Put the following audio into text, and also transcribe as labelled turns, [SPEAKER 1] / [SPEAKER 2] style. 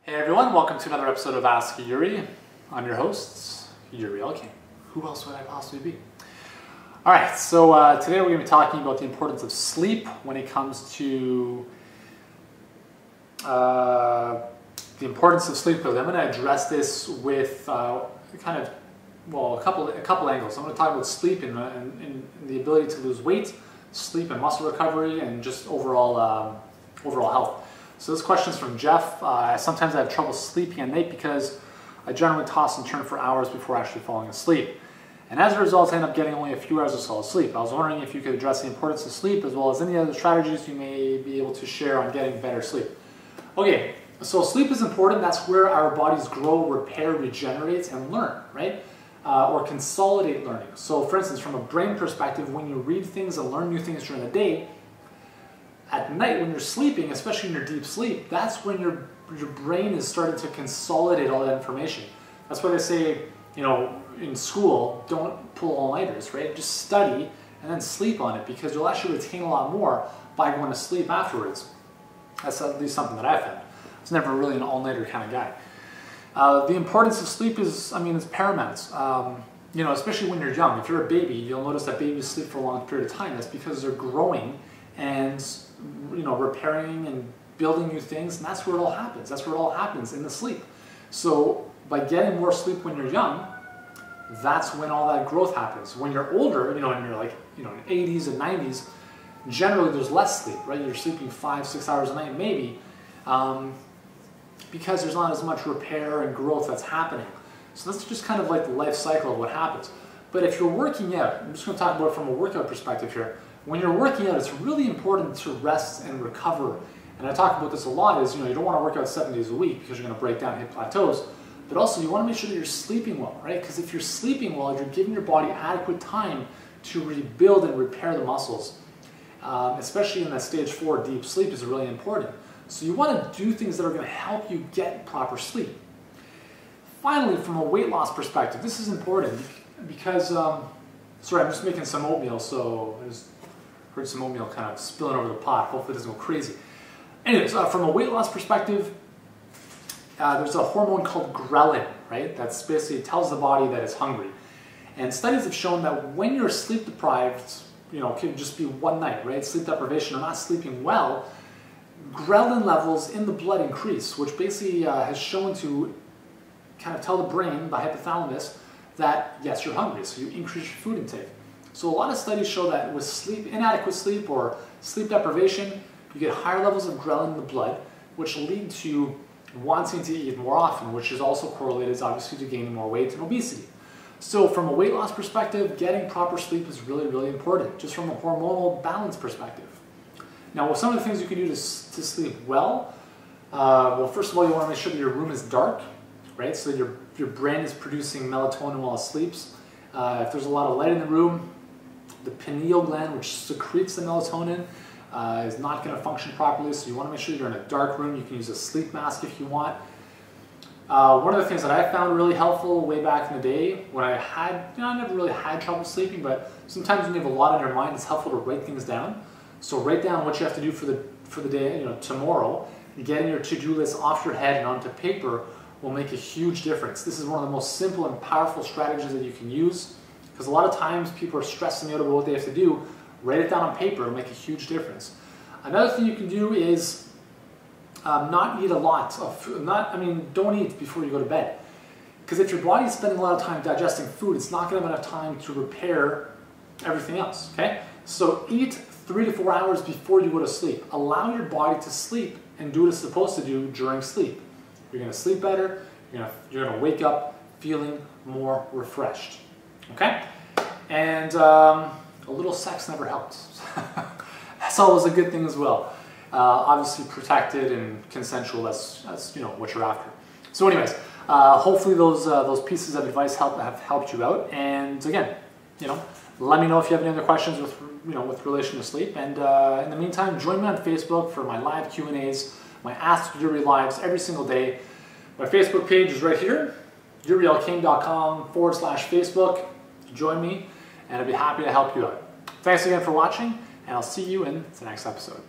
[SPEAKER 1] Hey everyone, welcome to another episode of Ask Yuri. I'm your host, Yuri Elking. Who else would I possibly be? Alright, so today we're going to be talking about the importance of sleep when it comes to the importance of sleep, because I'm going to address this with a couple angles. I'm going to talk about sleep and the ability to lose weight, sleep and muscle recovery, and just overall health. So this question is from Jeff. Sometimes I have trouble sleeping at night because I generally toss and turn for hours before actually falling asleep. And as a result, I end up getting only a few hours of solid sleep. I was wondering if you could address the importance of sleep as well as any other strategies you may be able to share on getting better sleep. Okay, so sleep is important. That's where our bodies grow, repair, regenerate, and learn, right? Or consolidate learning. So for instance, from a brain perspective, when you read things and learn new things during the day, at night when you're sleeping, especially in your deep sleep, that's when your brain is starting to consolidate all that information. That's why they say, you know, in school, don't pull all-nighters, right? Just study and then sleep on it, because you'll actually retain a lot more by going to sleep afterwards. That's at least something that I found. I was never really an all-nighter kind of guy. The importance of sleep is, it's paramount. You know, especially when you're young. If you're a baby, you'll notice that babies sleep for a long period of time. That's because they're growing and, you know, repairing and building new things, and that's where it all happens. That's where it all happens, in the sleep. So by getting more sleep when you're young, that's when all that growth happens. When you're older, you know, and you're like, you know, in 80s and 90s, generally there's less sleep, right? You're sleeping 5-6 hours a night, maybe, because there's not as much repair and growth that's happening. So that's just kind of like the life cycle of what happens. But if you're working out, I'm just going to talk about it from a workout perspective here. When you're working out, it's really important to rest and recover. And I talk about this a lot, is, you know, you don't want to work out 7 days a week because you're going to break down, hit plateaus. But also you want to make sure that you're sleeping well, right? Because if you're sleeping well, you're giving your body adequate time to rebuild and repair the muscles. Especially in that stage 4 deep sleep is really important. So you want to do things that are going to help you get proper sleep. Finally, from a weight loss perspective, this is important because, sorry, I'm just making some oatmeal, so I just heard some oatmeal kind of spilling over the pot. Hopefully it doesn't go crazy. Anyways, from a weight loss perspective, there's a hormone called ghrelin, right? That's basically tells the body that it's hungry. And studies have shown that when you're sleep deprived, you know, it could just be one night, right? Sleep deprivation or not sleeping well, ghrelin levels in the blood increase, which basically has shown to kind of tell the brain, the hypothalamus, that yes, you're hungry, so you increase your food intake. So a lot of studies show that with sleep, inadequate sleep or sleep deprivation, you get higher levels of ghrelin in the blood, which lead to wanting to eat more often, which is also correlated obviously to gaining more weight and obesity. So from a weight loss perspective, getting proper sleep is really, really important, just from a hormonal balance perspective. Now, some of the things you can do to sleep well, well, first of all, you want to make sure that your room is dark, right? So your brain is producing melatonin while it sleeps. If there's a lot of light in the room, the pineal gland, which secretes the melatonin, is not going to function properly, so you want to make sure you're in a dark room. You can use a sleep mask if you want. One of the things that I found really helpful way back in the day, when I had, you know, I never really had trouble sleeping, but sometimes when you have a lot on your mind, it's helpful to write things down. So write down what you have to do for the day, you know, tomorrow. Getting your to-do list off your head and onto paper will make a huge difference. This is one of the most simple and powerful strategies that you can use, because a lot of times people are stressing out about what they have to do. Write it down on paper, it'll make a huge difference. Another thing you can do is not eat a lot of food. Don't eat before you go to bed. Because if your body's spending a lot of time digesting food, it's not going to have enough time to repair everything else, okay? So eat 3 to 4 hours before you go to sleep. Allow your body to sleep and do what it's supposed to do during sleep. You're going to sleep better, you're going to wake up feeling more refreshed, okay? And a little sex never helps. That's always a good thing as well. Obviously protected and consensual, that's you know, what you're after. So anyways, hopefully those pieces of advice have helped you out. And again, you know, let me know if you have any other questions with relation to sleep. And in the meantime, join me on Facebook for my live Q&As, my Ask Yuri lives every single day. My Facebook page is right here, yurielking.com/Facebook. Join me, and I'd be happy to help you out. Thanks again for watching, and I'll see you in the next episode.